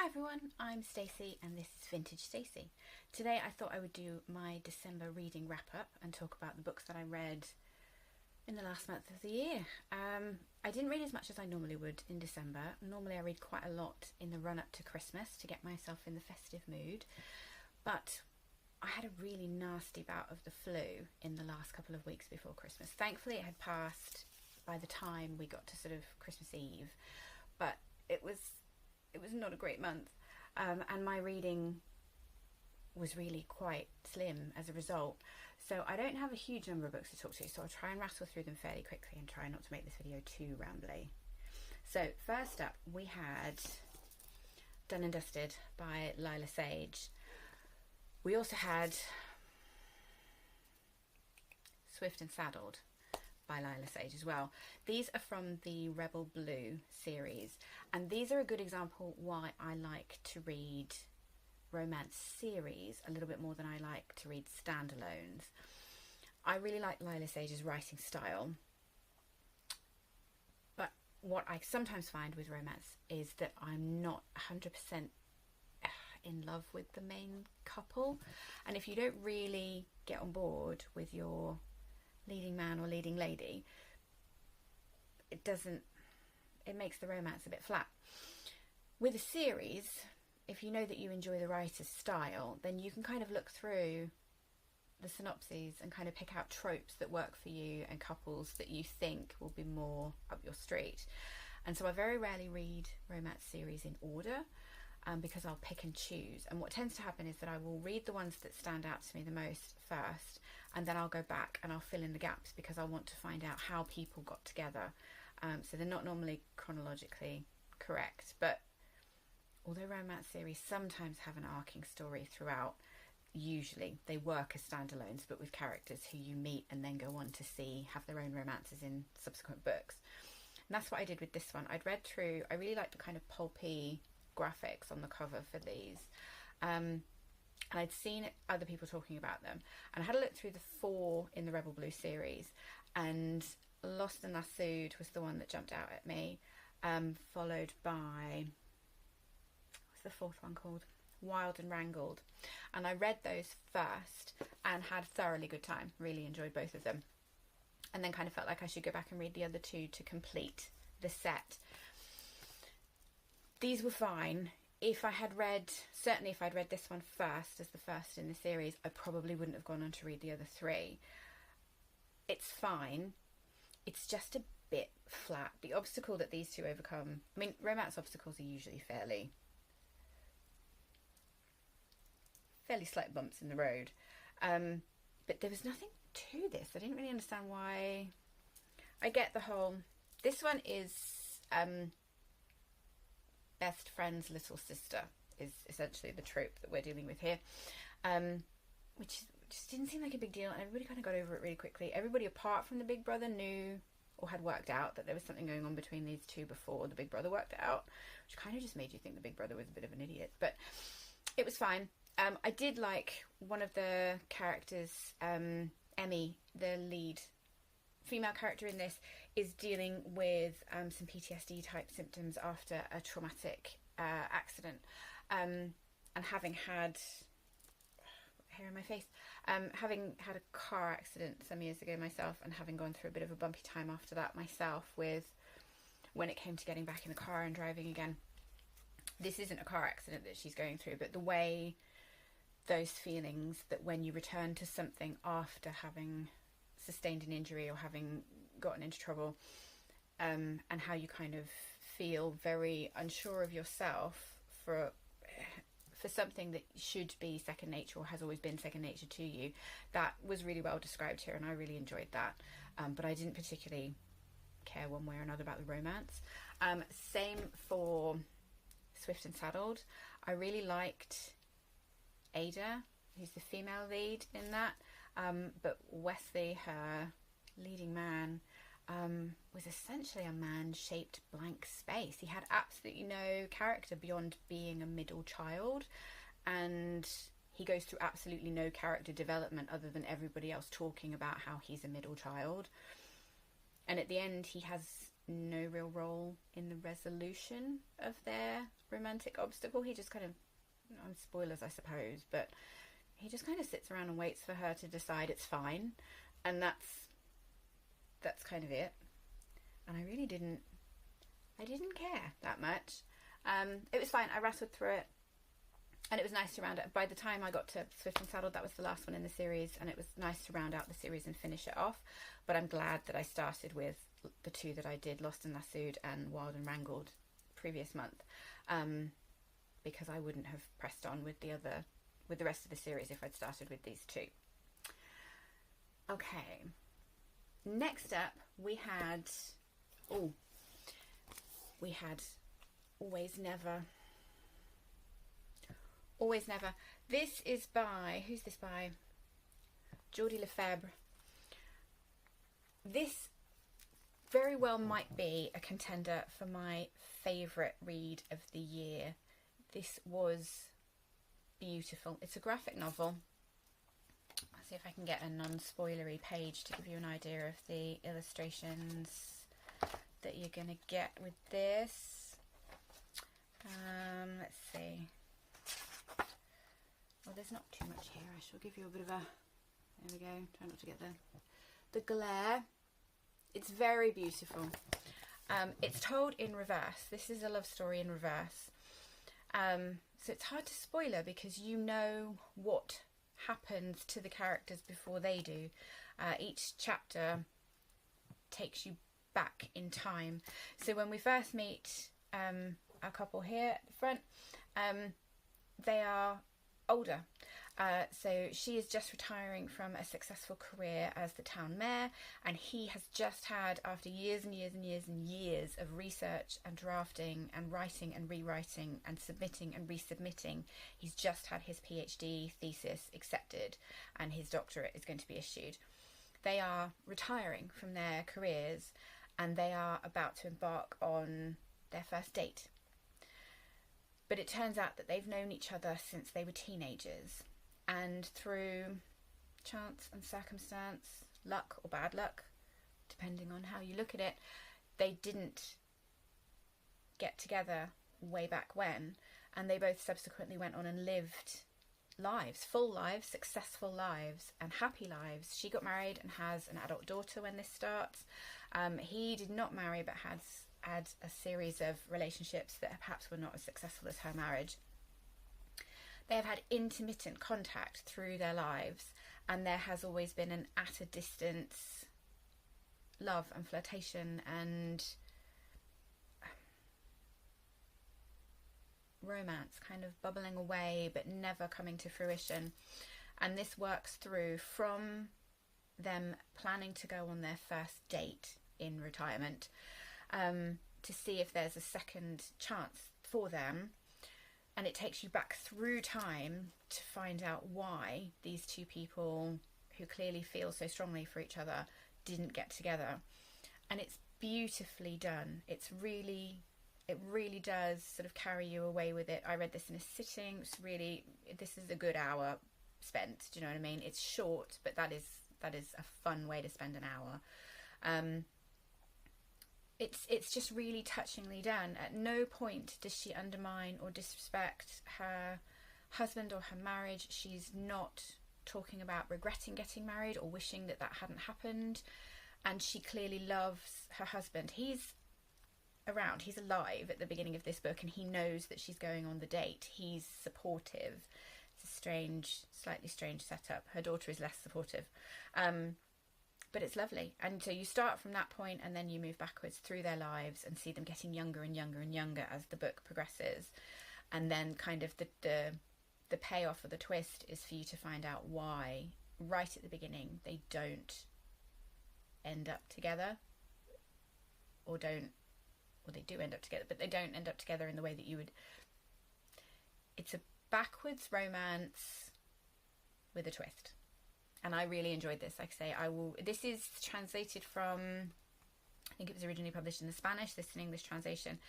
Hi everyone, I'm Stacey and this is Vintage Stacey. Today I thought I would do my December reading wrap up and talk about the books that I read in the last month of the year. I didn't read as much as I normally would in December. Normally I read quite a lot in the run up to Christmas to get myself in the festive mood, but I had a really nasty bout of the flu in the last couple of weeks before Christmas. Thankfully it had passed by the time we got to sort of Christmas Eve, but it was not a great month, and my reading was really quite slim as a result. So I don't have a huge number of books to talk to, so I'll try and rattle through them fairly quickly and try not to make this video too rambly. So first up we had Done and Dusted by Lila Sage. We also had Swift and Saddled by Lila Sage as well. These are from the Rebel Blue series, and these are a good example why I like to read romance series a little bit more than I like to read standalones. I really like Lila Sage's writing style, but what I sometimes find with romance is that I'm not 100% in love with the main couple, and if you don't really get on board with your leading man or leading lady, it makes the romance a bit flat. With a series, if you know that you enjoy the writer's style, then you can kind of look through the synopses and kind of pick out tropes that work for you and couples that you think will be more up your street. And so I very rarely read romance series in order, because I'll pick and choose. And what tends to happen is that I will read the ones that stand out to me the most first, and then I'll go back and I'll fill in the gaps because I want to find out how people got together. So they're not normally chronologically correct, but although romance series sometimes have an arcing story throughout, usually they work as standalones, but with characters who you meet and then go on to see have their own romances in subsequent books. And that's what I did with this one. I'd read through, I really liked the kind of pulpy graphics on the cover for these, and I'd seen other people talking about them, and I had a look through the 4 in the Rebel Blue series, and Lost and Lassoed was the one that jumped out at me, followed by, what's the 4th one called? Wild and Wrangled. And I read those first and had a thoroughly good time, really enjoyed both of them, and then kind of felt like I should go back and read the other 2 to complete the set. These were fine. If I'd read this one first as the first in the series, I probably wouldn't have gone on to read the other 3. It's fine. It's just a bit flat. The obstacle that these 2 overcome, I mean, romance obstacles are usually fairly slight bumps in the road. But there was nothing to this. I didn't really understand why. I get the whole, this one is best friend's little sister is essentially the trope that we're dealing with here, which just didn't seem like a big deal, and everybody kind of got over it really quickly. Everybody apart from the big brother knew or had worked out that there was something going on between these 2 before the big brother worked it out, which kind of just made you think the big brother was a bit of an idiot, but it was fine. I did like one of the characters, Emmy, the lead female character in this, is dealing with some PTSD type symptoms after a traumatic accident, and having had hair in my face, having had a car accident some years ago myself, and having gone through a bit of a bumpy time after that myself with when it came to getting back in the car and driving again. This isn't a car accident that she's going through, but the way those feelings that when you return to something after having sustained an injury or having gotten into trouble, and how you kind of feel very unsure of yourself for something that should be second nature or has always been second nature to you, that was really well described here, and I really enjoyed that, but I didn't particularly care one way or another about the romance. Same for Swift and Saddled. I really liked Ada, who's the female lead in that, but Wesley, her leading man, was essentially a man-shaped blank space. He had absolutely no character beyond being a middle child, and he goes through absolutely no character development other than everybody else talking about how he's a middle child. And at the end he has no real role in the resolution of their romantic obstacle. He just kind of, spoilers I suppose, but he just kind of sits around and waits for her to decide it's fine, and that's kind of it. And I really didn't care that much. It was fine. I rattled through it, and it was nice to round it. By the time I got to Swift and Saddled, that was the last one in the series, and it was nice to round out the series and finish it off. But I'm glad that I started with the two that I did, Lost and Lassoed and Wild and Wrangled, previous month, because I wouldn't have pressed on with the rest of the series if I'd started with these two. Okay, next up we had Always Never. This is by, who's this by? Geordie Lefebvre. This very well might be a contender for my favourite read of the year. This was beautiful. It's a graphic novel. I'll see if I can get a non-spoilery page to give you an idea of the illustrations that you're going to get with this. Let's see. Well, there's not too much here. I shall give you a bit of a... There we go. Try not to get the glare. It's very beautiful. It's told in reverse. This is a love story in reverse. So it's hard to spoiler because you know what happens to the characters before they do. Each chapter takes you back in time. So when we first meet our couple here at the front, they are older. So she is just retiring from a successful career as the town mayor, and he has just had, after years and years and years and years of research and drafting and writing and rewriting and submitting and resubmitting, he's just had his PhD thesis accepted and his doctorate is going to be issued. They are retiring from their careers and they are about to embark on their first date. But it turns out that they've known each other since they were teenagers, and through chance and circumstance, luck or bad luck, depending on how you look at it, they didn't get together way back when, and they both subsequently went on and lived lives, full lives, successful lives and happy lives. She got married and has an adult daughter when this starts. He did not marry but has had a series of relationships that perhaps were not as successful as her marriage. They have had intermittent contact through their lives, and there has always been an at a distance love and flirtation and romance kind of bubbling away but never coming to fruition. And this works through from them planning to go on their first date in retirement, to see if there's a second chance for them, and it takes you back through time to find out why these two people who clearly feel so strongly for each other didn't get together. And it's beautifully done. It really does sort of carry you away with it. I read this in a sitting. This is a good hour spent. Do you know what I mean? It's short, but that is a fun way to spend an hour. It's just really touchingly done. At no point does she undermine or disrespect her husband or her marriage. She's not talking about regretting getting married or wishing that hadn't happened. And she clearly loves her husband. He's around, he's alive at the beginning of this book, and he knows that she's going on the date. He's supportive. It's a slightly strange setup. Her daughter is less supportive. But it's lovely. And so you start from that point and then you move backwards through their lives and see them getting younger and younger and younger as the book progresses. And then kind of the payoff or the twist is for you to find out why, right at the beginning, they don't end up together. Or they do end up together, but they don't end up together in the way that you would. It's a backwards romance with a twist. And I really enjoyed this. Like I say, this is translated from, I think it was originally published in the Spanish, this is an English translation.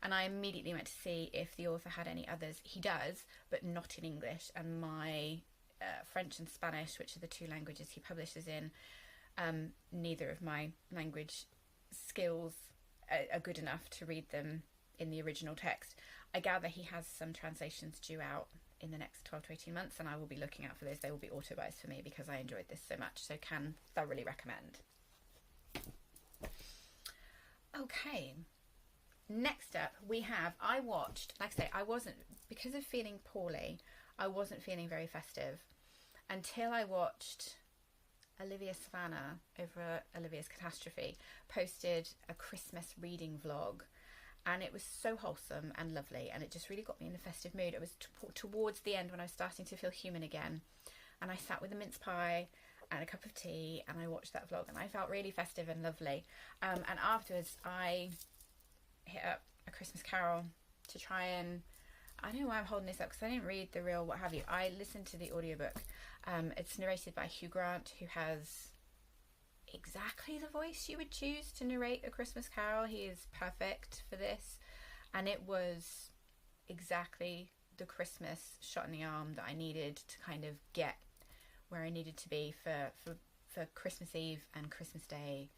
And I immediately went to see if the author had any others. He does, but not in English. And my French and Spanish, which are the two languages he publishes in, neither of my language skills are good enough to read them in the original text. I gather he has some translations due out in the next 12 to 18 months, and I will be looking out for those. They will be auto buys for me because I enjoyed this so much, so can thoroughly recommend. Okay, next up we have, I watched, like I say, I wasn't, because of feeling poorly, I wasn't feeling very festive until I watched Olivia Savannah over Olivia's Catastrophe posted a Christmas reading vlog, and it was so wholesome and lovely, and it just really got me in the festive mood. It was towards the end when I was starting to feel human again, and I sat with a mince pie and a cup of tea and I watched that vlog, and I felt really festive and lovely. And afterwards I hit up A Christmas Carol to try and, I don't know why I'm holding this up because I didn't read the real what have you. I listened to the audiobook. It's narrated by Hugh Grant, who has exactly the voice you would choose to narrate A Christmas Carol. He is perfect for this, and it was exactly the Christmas shot in the arm that I needed to kind of get where I needed to be for Christmas Eve and Christmas Day,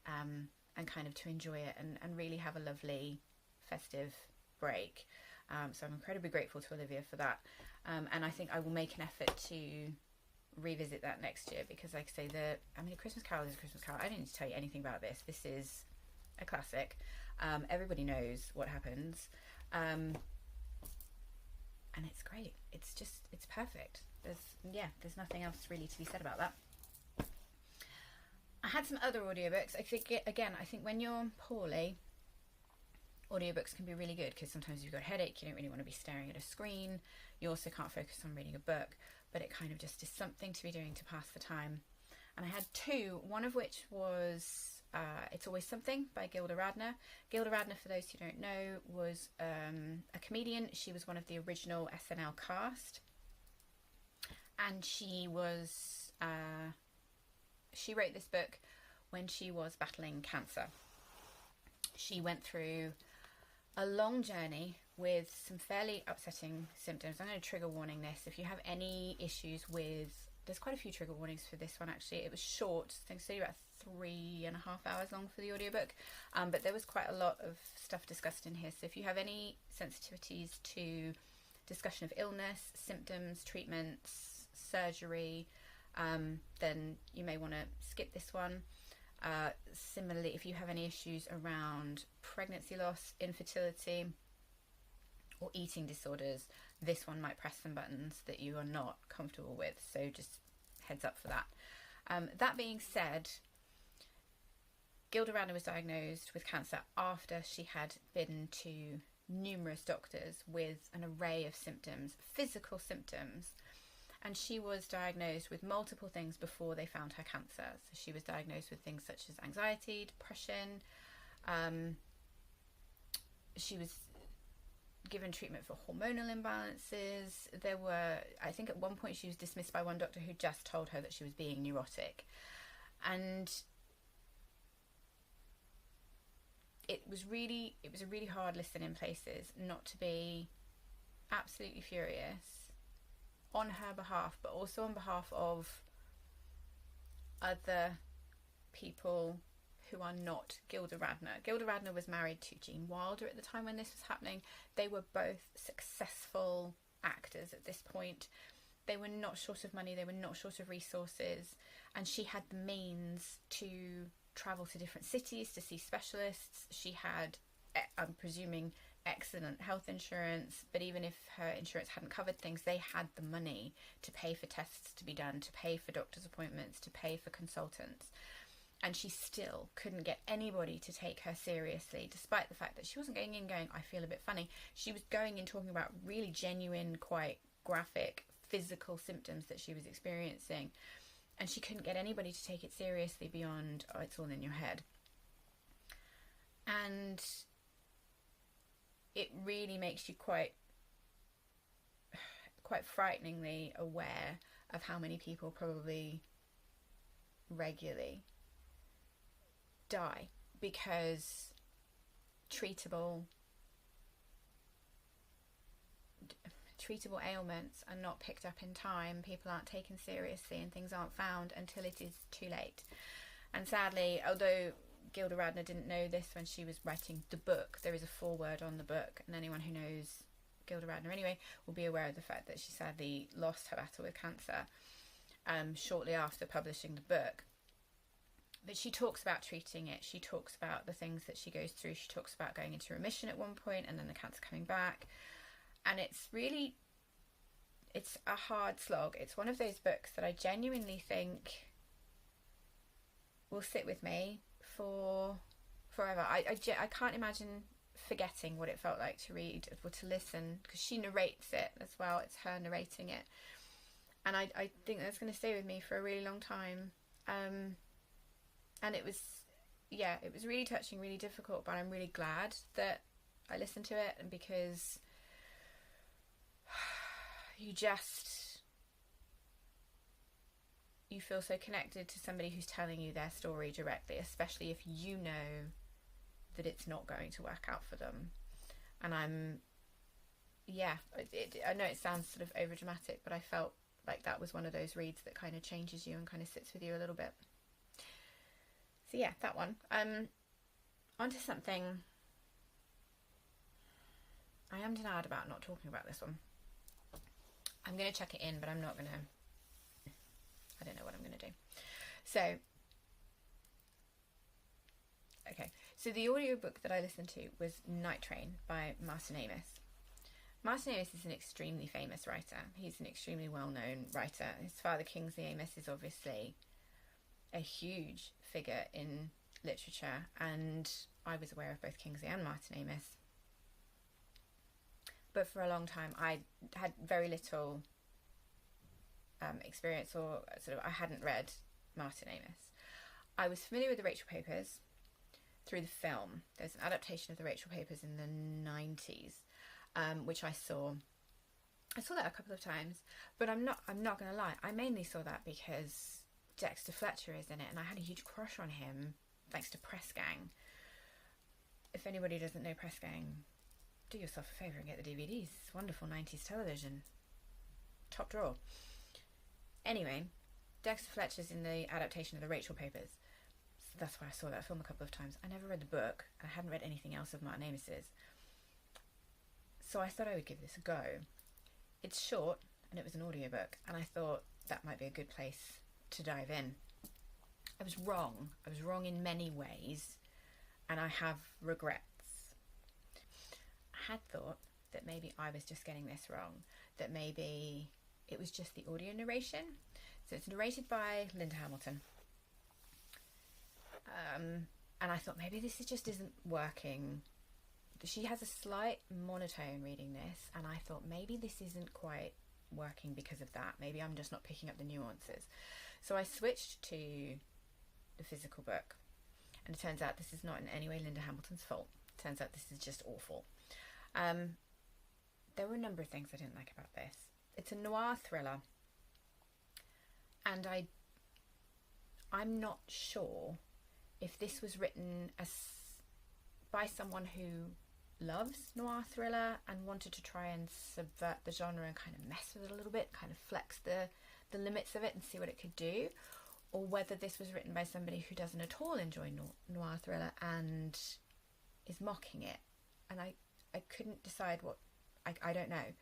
and kind of to enjoy it and really have a lovely festive break. So I'm incredibly grateful to Olivia for that, and I think I will make an effort to revisit that next year, because like I say, A Christmas Carol is A Christmas Carol. I don't need to tell you anything about this. This is a classic. Everybody knows what happens, and it's great. It's perfect. There's nothing else really to be said about that. I had some other audiobooks. I think when you're poorly, audiobooks can be really good, because sometimes you've got a headache, you don't really want to be staring at a screen, you also can't focus on reading a book, but it kind of just is something to be doing to pass the time. And I had two, one of which was It's Always Something by Gilda Radner. Gilda Radner, for those who don't know, was a comedian. She was one of the original SNL cast, and she wrote this book when she was battling cancer. She went through a long journey with some fairly upsetting symptoms. I'm going to trigger warning this. If you have any issues with, there's quite a few trigger warnings for this one actually. It was short, I think it's only about 3.5 hours long for the audiobook, but there was quite a lot of stuff discussed in here. So if you have any sensitivities to discussion of illness, symptoms, treatments, surgery, then you may want to skip this one. Similarly, if you have any issues around pregnancy loss, infertility, or eating disorders, this one might press some buttons that you are not comfortable with, so just heads up for that. That being said, Gilda Radner was diagnosed with cancer after she had been to numerous doctors with an array of symptoms, physical symptoms, and she was diagnosed with multiple things before they found her cancer. So she was diagnosed with things such as anxiety, depression. She was given treatment for hormonal imbalances. I think at one point she was dismissed by one doctor who just told her that she was being neurotic. And it was a really hard listen in places, not to be absolutely furious on her behalf, but also on behalf of other people who are not Gilda Radner. Gilda Radner was married to Gene Wilder at the time when this was happening. They were both successful actors at this point. They were not short of money, they were not short of resources, and she had the means to travel to different cities to see specialists. She had, I'm presuming, excellent health insurance, but even if her insurance hadn't covered things, they had the money to pay for tests to be done, to pay for doctor's appointments, to pay for consultants. And she still couldn't get anybody to take her seriously, despite the fact that she wasn't going in going, I feel a bit funny. She was going in talking about really genuine, quite graphic physical symptoms that she was experiencing, and she couldn't get anybody to take it seriously beyond, oh, it's all in your head. And it really makes you quite frighteningly aware of how many people probably regularly die because treatable ailments are not picked up in time, people aren't taken seriously, and things aren't found until it is too late. And sadly, although Gilda Radner didn't know this when she was writing the book. There is a foreword on the book, and anyone who knows Gilda Radner anyway will be aware of the fact that she sadly lost her battle with cancer shortly after publishing the book. But she talks about treating it. She talks about the things that she goes through. She talks about going into remission at one point and then the cancer coming back. And it's a hard slog. It's one of those books that I genuinely think will sit with me for forever. I can't imagine forgetting what it felt like to read or to listen, because she narrates it as well. It's her narrating it. And I think that's going to stay with me for a really long time. And it was really touching, really difficult, but I'm really glad that I listened to it, and because you feel so connected to somebody who's telling you their story directly, especially if you know that it's not going to work out for them. And I know it sounds sort of over dramatic, but I felt like that was one of those reads that kind of changes you and kind of sits with you a little bit. So yeah, that one. Onto something I am denied about not talking about this one. I'm going to chuck it in, but I'm not going to. I don't know what I'm going to do. So, okay. So the audiobook that I listened to was Night Train by Martin Amis. Martin Amis is an extremely famous writer. He's an extremely well-known writer. His father, Kingsley Amis, is obviously a huge figure in literature, and I was aware of both Kingsley and Martin Amis. But for a long time, I had very little experience, or sort of, I hadn't read Martin Amis. I was familiar with the Rachel Papers through the film. There's an adaptation of the Rachel Papers in the 90s, which I saw. I saw that a couple of times, but I'm not going to lie. I mainly saw that because Dexter Fletcher is in it, and I had a huge crush on him thanks to Press Gang. If anybody doesn't know Press Gang, do yourself a favour and get the DVDs. It's wonderful 90s television. Top drawer. Anyway, Dexter Fletcher's in the adaptation of the Rachel Papers. So that's why I saw that film a couple of times. I never read the book. I hadn't read anything else of Martin Amis's. So I thought I would give this a go. It's short, and it was an audiobook, and I thought that might be a good place to dive in. I was wrong. I was wrong in many ways, and I have regrets. I had thought that maybe I was just getting this wrong, that maybe it was just the audio narration. So it's narrated by Linda Hamilton. And I thought maybe this just isn't working. She has a slight monotone reading this, and I thought maybe this isn't quite working because of that. Maybe I'm just not picking up the nuances. So I switched to the physical book, and it turns out this is not in any way Linda Hamilton's fault. It turns out this is just awful. There were a number of things I didn't like about this. It's a noir thriller, and I'm not sure if this was written by someone who loves noir thriller and wanted to try and subvert the genre and kind of mess with it a little bit, kind of flex the limits of it and see what it could do, or whether this was written by somebody who doesn't at all enjoy noir thriller and is mocking it. And I couldn't decide what. I don't know.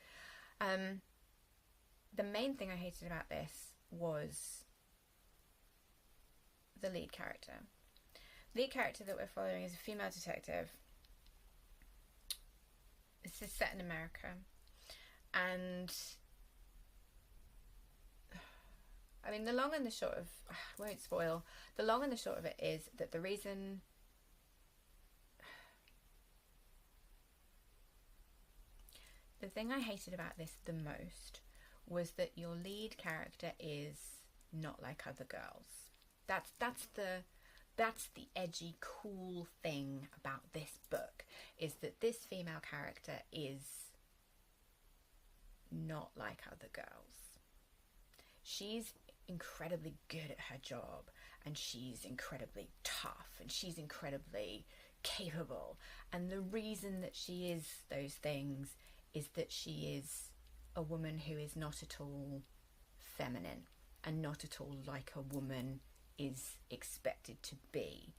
The main thing I hated about this was the lead character. The lead character that we're following is a female detective. This is set in America, and I mean, the long and the short of, I won't spoil, the long and the short of it is that the reason the thing I hated about this the most was that your lead character is not like other girls. That's the edgy, cool thing about this book, is that this female character is not like other girls. She's incredibly good at her job, and she's incredibly tough, and she's incredibly capable. And the reason that she is those things is that she is a woman who is not at all feminine and not at all like a woman is expected to be.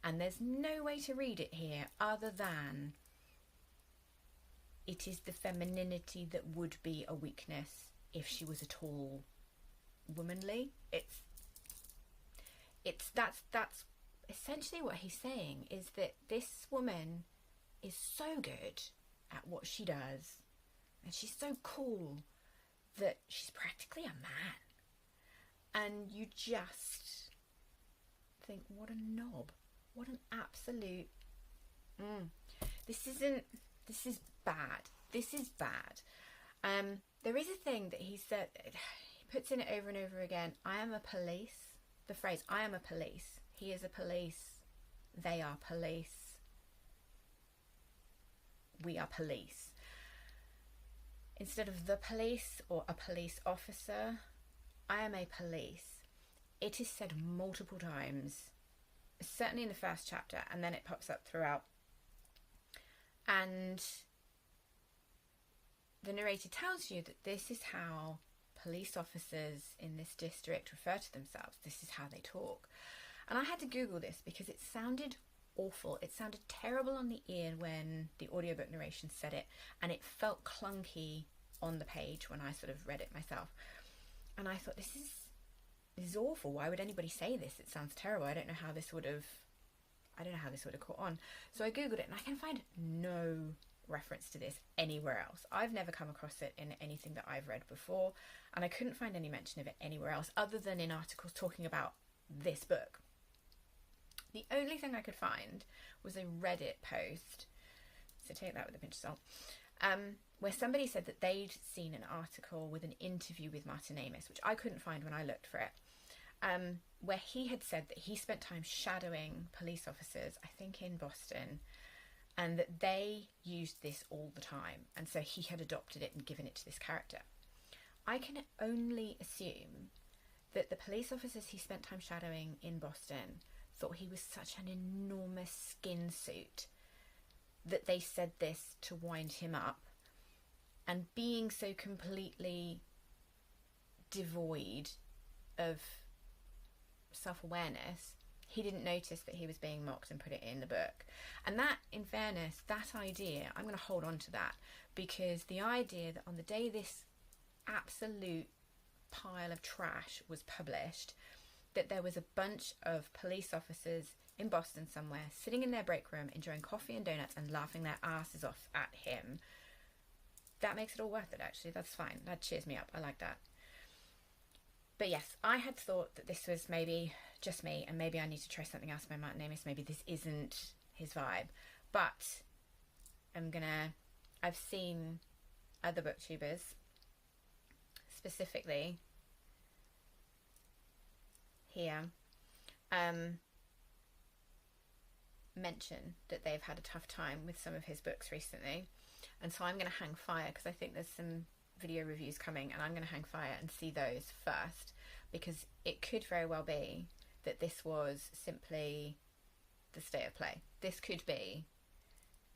And there's no way to read it here other than it is the femininity that would be a weakness if she was at all womanly. That's essentially what he's saying, is that this woman is so good at what she does and she's so cool that she's practically a man. And you just think, what a knob. What an absolute... This is bad. This is bad. There is a thing that he said, he puts in it over and over again. I am a police. The phrase, I am a police. He is a police. They are police. We are police. Instead of the police or a police officer, I am a police. It is said multiple times, certainly in the first chapter, and then it pops up throughout. And the narrator tells you that this is how police officers in this district refer to themselves. This is how they talk. And I had to Google this because it sounded awful. It sounded terrible on the ear when the audiobook narration said it, and it felt clunky on the page when I sort of read it myself. And I thought, this is awful. Why would anybody say this? It sounds terrible. I don't know how this would have caught on. So I Googled it and I can find no reference to this anywhere else. I've never come across it in anything that I've read before, and I couldn't find any mention of it anywhere else other than in articles talking about this book. The only thing I could find was a Reddit post, so take that with a pinch of salt, where somebody said that they'd seen an article with an interview with Martin Amis, which I couldn't find when I looked for it, where he had said that he spent time shadowing police officers, I think in Boston, and that they used this all the time, and so he had adopted it and given it to this character. I can only assume that the police officers he spent time shadowing in Boston thought he was such an enormous skin suit that they said this to wind him up, and being so completely devoid of self-awareness, he didn't notice that he was being mocked and put it in the book. And that, in fairness, that idea, I'm going to hold on to that, because the idea that on the day this absolute pile of trash was published, that there was a bunch of police officers in Boston somewhere sitting in their break room enjoying coffee and donuts and laughing their asses off at him, that makes it all worth it, actually. That's fine. That cheers me up. I like that. But yes, I had thought that this was maybe just me, and maybe I need to try something else by Martin Amis. Maybe this isn't his vibe. But I've seen other booktubers, specifically here, mention that they've had a tough time with some of his books recently. And so I'm going to hang fire, because I think there's some video reviews coming, and I'm going to hang fire and see those first, because it could very well be that this was simply the state of play. This could be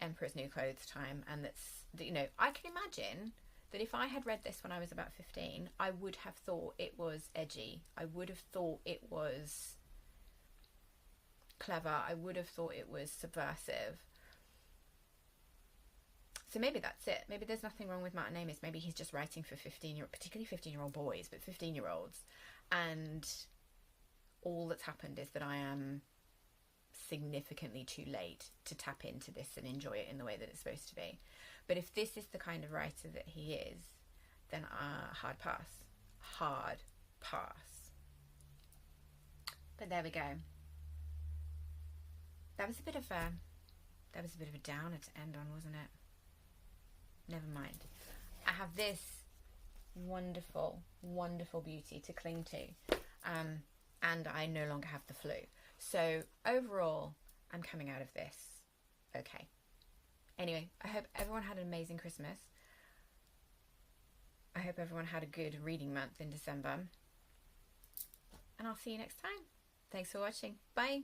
Emperor's New Clothes time, and that's, you know, I can imagine that if I had read this when I was about 15, I would have thought it was edgy. I would have thought it was clever. I would have thought it was subversive. So maybe that's it. Maybe there's nothing wrong with Martin Amis. Maybe he's just writing for particularly 15-year-old boys, but 15-year-olds. And all that's happened is that I am significantly too late to tap into this and enjoy it in the way that it's supposed to be. But if this is the kind of writer that he is, then hard pass. Hard pass. But there we go. That was a bit of a downer to end on, wasn't it? Never mind. I have this wonderful, wonderful beauty to cling to, and I no longer have the flu. So overall, I'm coming out of this okay. Anyway, I hope everyone had an amazing Christmas. I hope everyone had a good reading month in December. And I'll see you next time. Thanks for watching. Bye.